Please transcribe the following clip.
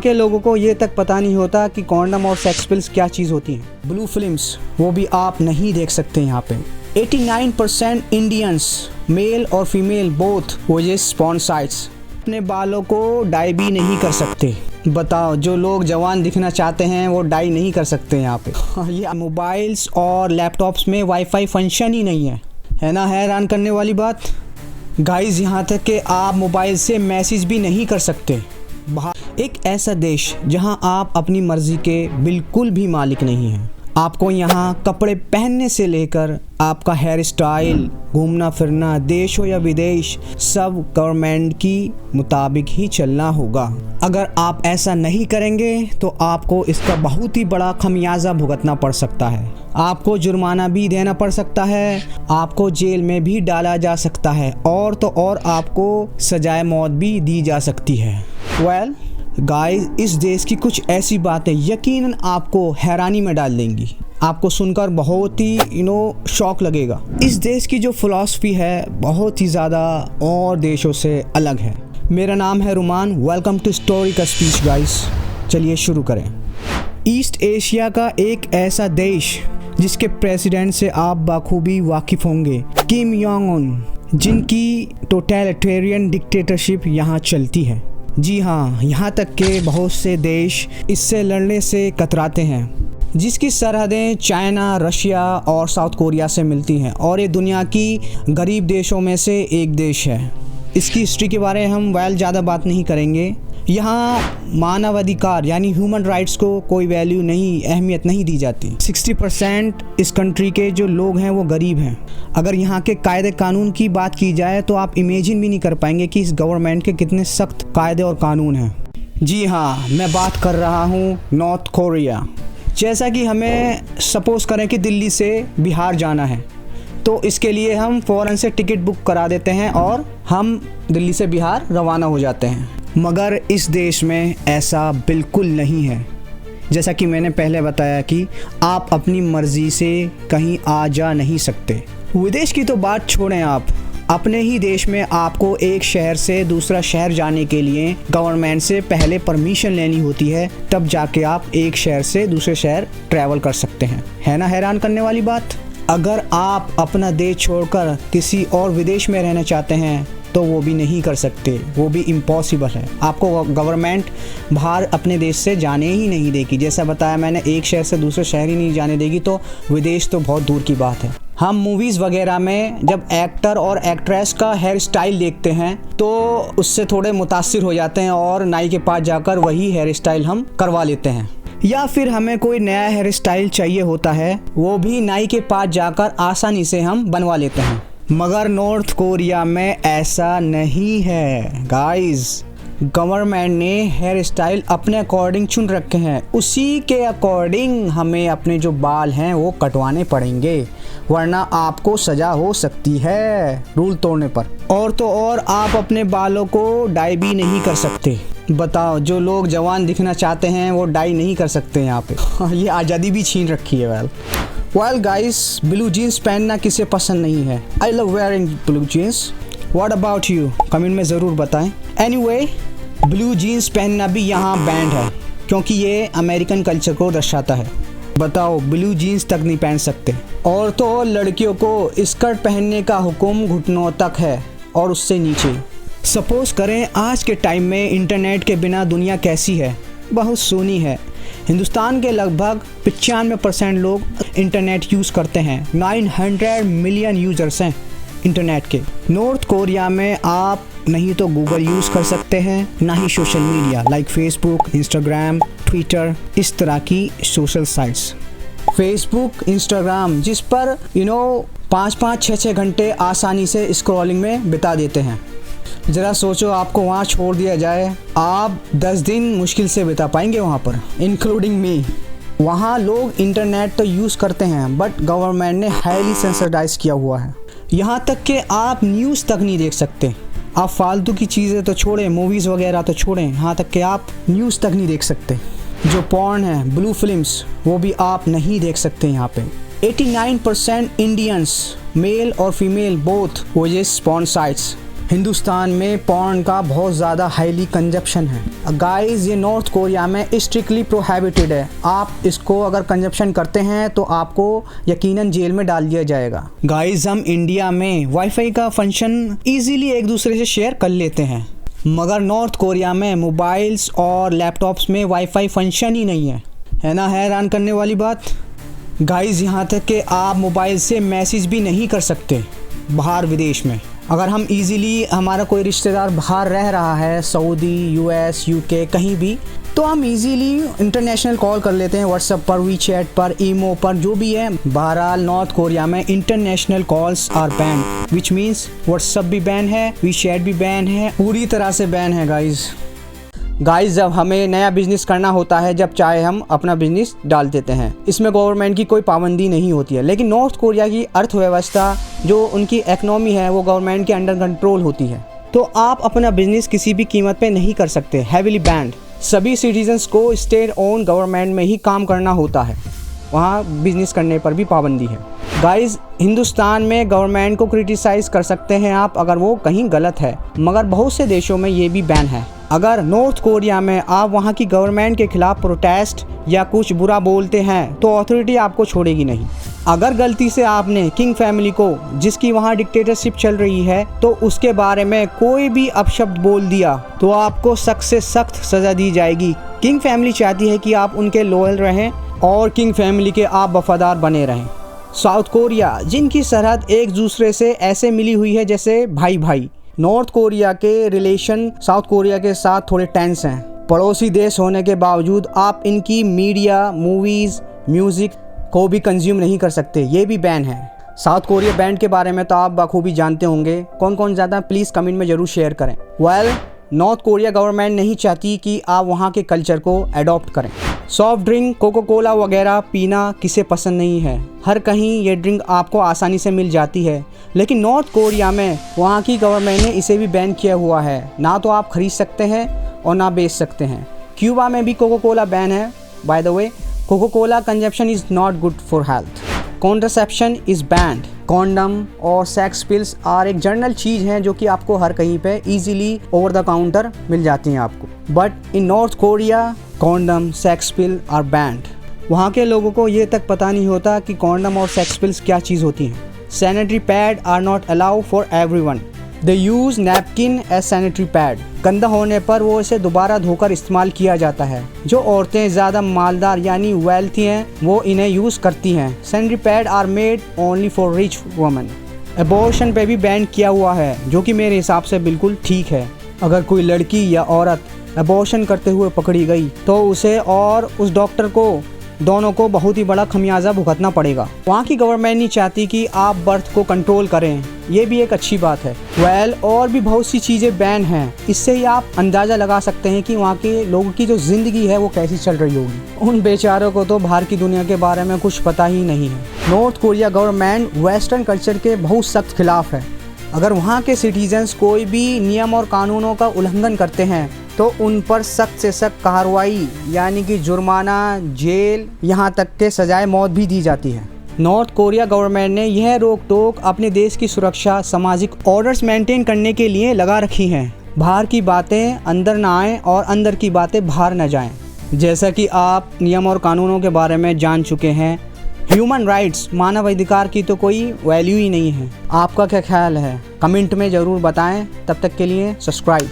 के लोगों को ये तक पता नहीं होता कि कॉन्डम और सेक्स पिल्स क्या चीज़ होती हैं। ब्लू फिल्म्स वो भी आप नहीं देख सकते यहाँ पे। 89% इंडियंस मेल और female both use porn sites. अपने बालों को डाई भी नहीं कर सकते। बताओ, जो लोग जवान दिखना चाहते हैं वो डाई नहीं कर सकते यहाँ पे। ये मोबाइल्स और लैपटॉप्स में वाईफाई फंक्शन ही नहीं है ना। हैरान करने वाली बात गाइस, यहाँ तक कि आप मोबाइल से मैसेज भी नहीं कर सकते। एक ऐसा देश जहां आप अपनी मर्जी के बिल्कुल भी मालिक नहीं हैं। आपको यहाँ कपड़े पहनने से लेकर आपका हेयर स्टाइल, घूमना फिरना, देश हो या विदेश, सब गवर्नमेंट की मुताबिक ही चलना होगा। अगर आप ऐसा नहीं करेंगे तो आपको इसका बहुत ही बड़ा खमियाजा भुगतना पड़ सकता है। आपको जुर्माना भी देना पड़ सकता है, आपको जेल में भी डाला जा सकता है, और तो और आपको सजाए मौत भी दी जा सकती है। वेल गाइस, इस देश की कुछ ऐसी बातें यकीनन आपको हैरानी में डाल देंगी। आपको सुनकर बहुत ही शॉक लगेगा। इस देश की जो फिलॉसफी है बहुत ही ज़्यादा और देशों से अलग है। मेरा नाम है रुमान। वेलकम टू स्टोरी का स्पीच गाइस। चलिए शुरू करें। ईस्ट एशिया का एक ऐसा देश जिसके प्रेसिडेंट से आप बाखूबी वाकिफ़ होंगे, किम जोंग उन, जिनकी टोटलिटेरियन डिक्टेटरशिप यहाँ चलती है। जी हाँ, यहाँ तक के बहुत से देश इससे लड़ने से कतराते हैं, जिसकी सरहदें चाइना, रशिया और साउथ कोरिया से मिलती हैं, और ये दुनिया की गरीब देशों में से एक देश है। इसकी हिस्ट्री के बारे में हम ज़्यादा बात नहीं करेंगे। यहाँ मानवाधिकार यानी ह्यूमन राइट्स को कोई वैल्यू नहीं, अहमियत नहीं दी जाती। 60% इस कंट्री के जो लोग हैं वो गरीब हैं। अगर यहाँ के कायदे कानून की बात की जाए तो आप इमेजिन भी नहीं कर पाएंगे कि इस गवर्नमेंट के कितने सख्त कायदे और कानून हैं। जी हाँ, मैं बात कर रहा हूँ नॉर्थ कोरिया। जैसा कि हमें सपोज़ करें कि दिल्ली से बिहार जाना है, तो इसके लिए हम फ़ौरन से टिकट बुक करा देते हैं और हम दिल्ली से बिहार रवाना हो जाते हैं। मगर इस देश में ऐसा बिल्कुल नहीं है। जैसा कि मैंने पहले बताया कि आप अपनी मर्ज़ी से कहीं आ जा नहीं सकते। विदेश की तो बात छोड़ें, आप अपने ही देश में आपको एक शहर से दूसरा शहर जाने के लिए गवर्नमेंट से पहले परमिशन लेनी होती है, तब जाके आप एक शहर से दूसरे शहर ट्रैवल कर सकते हैं। है ना हैरान करने वाली बात। अगर आप अपना देश छोड़कर किसी और विदेश में रहना चाहते हैं तो वो भी नहीं कर सकते, वो भी इम्पॉसिबल है। आपको गवर्नमेंट बाहर अपने देश से जाने ही नहीं देगी। जैसा बताया मैंने, एक शहर से दूसरे शहर ही नहीं जाने देगी, तो विदेश तो बहुत दूर की बात है। हम मूवीज़ वगैरह में जब एक्टर और एक्ट्रेस का हेयर स्टाइल देखते हैं तो उससे थोड़े मुतासिर हो जाते हैं और नाई के पास जाकर वही हेयर स्टाइल हम करवा लेते हैं। या फिर हमें कोई नया हेयर स्टाइल चाहिए होता है, वो भी नाई के पास जाकर आसानी से हम बनवा लेते हैं। मगर नॉर्थ कोरिया में ऐसा नहीं है गाइस। गवर्नमेंट ने हेयर स्टाइल अपने अकॉर्डिंग चुन रखे हैं, उसी के अकॉर्डिंग हमें अपने जो बाल हैं वो कटवाने पड़ेंगे, वरना आपको सज़ा हो सकती है रूल तोड़ने पर। और तो और आप अपने बालों को डाई भी नहीं कर सकते। बताओ, जो लोग जवान दिखना चाहते हैं वो डाई नहीं कर सकते यहाँ पे। ये आज़ादी भी छीन रखी है। वेल गाइस, ब्लू जीन्स पहनना किसे पसंद नहीं है। I love wearing blue jeans. What about you? Comment में ज़रूर बताएं। एनीवे, ब्लू जीन्स पहनना भी यहाँ बैंड है क्योंकि ये अमेरिकन कल्चर को दर्शाता है। बताओ, ब्लू जीन्स तक नहीं पहन सकते। और तो और लड़कियों को स्कर्ट पहनने का हुक्म घुटनों तक है और उससे नीचे। सपोज़ करें आज के टाइम में इंटरनेट के बिना दुनिया कैसी है, बहुत सोनी है। हिंदुस्तान के लगभग 95% लोग इंटरनेट यूज़ करते हैं। 900 मिलियन यूज़र्स हैं इंटरनेट के। नॉर्थ कोरिया में आप नहीं तो गूगल यूज़ कर सकते हैं, ना ही social media like Facebook, Instagram, Twitter, इस तरह की सोशल साइट्स। फेसबुक, इंस्टाग्राम, जिस पर 5-5, 6-6 घंटे आसानी से स्क्रॉलिंग में बिता देते हैं। ज़रा सोचो, आपको वहाँ छोड़ दिया जाए, आप 10 दिन मुश्किल से बिता पाएंगे वहाँ पर, इंक्लूडिंग मी। वहाँ लोग इंटरनेट तो यूज़ करते हैं बट गवर्नमेंट ने हाईली सेंसिटाइज किया हुआ है। यहाँ तक कि आप न्यूज़ तक नहीं देख सकते। आप फालतू की चीज़ें तो छोड़ें, मूवीज़ वगैरह तो छोड़ें, यहाँ तक कि आप न्यूज़ तक नहीं देख सकते। जो पॉर्न है, ब्लू फिल्म्स, वो भी आप नहीं देख सकते यहाँ पे। 89% इंडियंस मेल और female both use porn sites. Hindustan में पॉर्न का बहुत ज़्यादा हाईली कंजप्शन है गाइस। ये नॉर्थ कोरिया में स्ट्रिक्टली प्रोहिबिटेड है। आप इसको अगर कंजप्शन करते हैं तो आपको यकीनन जेल में डाल दिया जाएगा। गाइस, हम इंडिया में वाईफाई का फंक्शन इजीली एक दूसरे से शेयर कर लेते हैं, मगर नॉर्थ कोरिया में मोबाइल्स और लैपटॉप्स में वाईफाई फंक्शन ही नहीं है ना। हैरान करने वाली बात गाइस, यहाँ तक कि आप मोबाइल से मैसेज भी नहीं कर सकते बाहर विदेश में। अगर हम इजीली, हमारा कोई रिश्तेदार बाहर रह रहा है, सऊदी, यूएस, यूके, कहीं भी, तो हम इजीली इंटरनेशनल कॉल कर लेते हैं व्हाट्सएप पर, वीचैट पर, ईमो पर, जो भी है। बहरहाल नॉर्थ कोरिया में international calls are ban, which means WhatsApp भी बैन है, वीचैट भी बैन है, पूरी तरह से बैन है गाइस। जब हमें नया बिजनेस करना होता है, जब चाहे हम अपना बिजनेस डाल देते हैं, इसमें गवर्नमेंट की कोई पाबंदी नहीं होती है। लेकिन नॉर्थ कोरिया की अर्थव्यवस्था, जो उनकी इकोनॉमी है, वो गवर्नमेंट के अंडर कंट्रोल होती है। तो आप अपना बिजनेस किसी भी कीमत पे नहीं कर सकते, हैविली बैंड। सभी सिटीजन्स को स्टेट ओन गवर्नमेंट में ही काम करना होता है, वहाँ बिजनेस करने पर भी पाबंदी है। गाइस, हिंदुस्तान में गवर्नमेंट को क्रिटिसाइज कर सकते हैं आप अगर वो कहीं गलत है, मगर बहुत से देशों में ये भी बैन है। अगर नॉर्थ कोरिया में आप वहाँ की गवर्नमेंट के खिलाफ प्रोटेस्ट या कुछ बुरा बोलते हैं तो अथॉरिटी आपको छोड़ेगी नहीं। अगर गलती से आपने किंग फैमिली को, जिसकी वहाँ डिक्टेटरशिप चल रही है, तो उसके बारे में कोई भी अपशब्द बोल दिया तो आपको सख्त से सख्त सज़ा दी जाएगी। किंग फैमिली चाहती है कि आप उनके लॉयल रहें और किंग फैमिली के आप वफादार बने रहें। साउथ कोरिया, जिनकी सरहद एक दूसरे से ऐसे मिली हुई है जैसे भाई भाई। नॉर्थ कोरिया के रिलेशन साउथ कोरिया के साथ थोड़े टेंस हैं। पड़ोसी देश होने के बावजूद आप इनकी मीडिया, मूवीज़, म्यूज़िक को भी कंज्यूम नहीं कर सकते, ये भी बैन है। साउथ कोरिया बैंड के बारे में तो आप बखूबी जानते होंगे। कौन कौन ज़्यादा, प्लीज़ कमेंट में ज़रूर शेयर करें। नॉर्थ कोरिया गवर्नमेंट नहीं चाहती कि आप वहाँ के कल्चर को अडॉप्ट करें। सॉफ्ट ड्रिंक, कोको कोला वगैरह पीना किसे पसंद नहीं है। हर कहीं ये ड्रिंक आपको आसानी से मिल जाती है, लेकिन नॉर्थ कोरिया में वहाँ की गवर्नमेंट ने इसे भी बैन किया हुआ है। ना तो आप खरीद सकते हैं और ना बेच सकते हैं। क्यूबा में भी कोको कोला बैन है। By the way, Coca Cola consumption is not good for health. Contraception is banned. Condom और सेक्स पिल्स आर एक जनरल चीज़ हैं जो कि आपको हर कहीं पे इजीली ओवर द काउंटर मिल जाती हैं आपको। But in North Korea condom, sex pill are banned. वहाँ के लोगों को ये तक पता नहीं होता कि कॉन्डम और सेक्स पिल्स क्या चीज़ होती हैं। Sanitary pad are not allow for everyone. They use napkin as sanitary pad. गंदा होने पर वो इसे दोबारा धोकर इस्तेमाल किया जाता है। जो औरतें ज़्यादा मालदार यानी वेल्थी हैं, वो इन्हें यूज़ करती हैं। Sanitary pad are made only for rich women. Abortion पे भी बैन किया हुआ है, जो कि मेरे हिसाब से बिल्कुल ठीक है। अगर कोई लड़की या औरत एबॉर्शन करते हुए पकड़ी गई तो उसे और उस डॉक्टर को, दोनों को बहुत ही बड़ा खमियाजा भुगतना पड़ेगा। वहाँ की गवर्नमेंट नहीं चाहती कि आप बर्थ को कंट्रोल करें, ये भी एक अच्छी बात है। और भी बहुत सी चीज़ें बैन हैं। इससे ही आप अंदाज़ा लगा सकते हैं कि वहाँ के लोगों की जो ज़िंदगी है वो कैसी चल रही होगी। उन बेचारों को तो बाहर की दुनिया के बारे में कुछ पता ही नहीं है। North Korea government western culture के बहुत सख्त खिलाफ है। अगर वहाँ के सिटीजन्स कोई भी नियम और कानूनों का उल्लंघन करते हैं तो उन पर सख्त से सख्त कार्रवाई यानी कि जुर्माना, जेल, यहाँ तक के सजाए मौत भी दी जाती है। नॉर्थ कोरिया गवर्नमेंट ने यह रोक टोक अपने देश की सुरक्षा, सामाजिक ऑर्डर्स मेंटेन करने के लिए लगा रखी हैं। बाहर की बातें अंदर ना आएँ और अंदर की बातें बाहर न जाएं। जैसा कि आप नियम और कानूनों के बारे में जान चुके हैं, ह्यूमन राइट्स, मानव अधिकार की तो कोई वैल्यू ही नहीं है। आपका क्या ख्याल है? कमेंट में ज़रूर बताएं। तब तक के लिए सब्सक्राइब।